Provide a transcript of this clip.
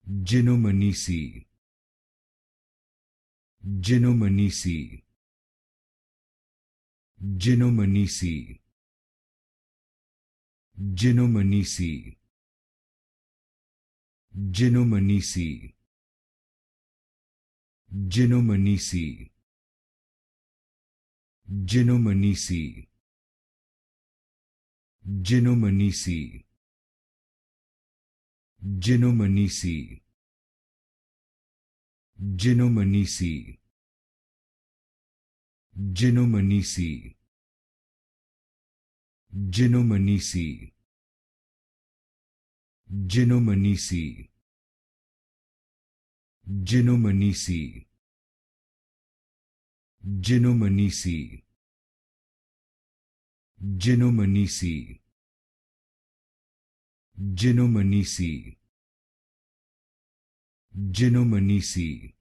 Gynomonoecy, Gynomonoecy, Gynomonoecy, Gynomonoecy, Gynomonoecy, Gynomonoecy, Gynomonoecy, Gynomonoecy, Gynomonoecy, Gynomonoecy, Gynomonoecy, Gynomonoecy, Gynomonoecy, Gynomonoecy, Gynomonoecy, Gynomonoecy, Gynomonoecy, Gynomonoecy,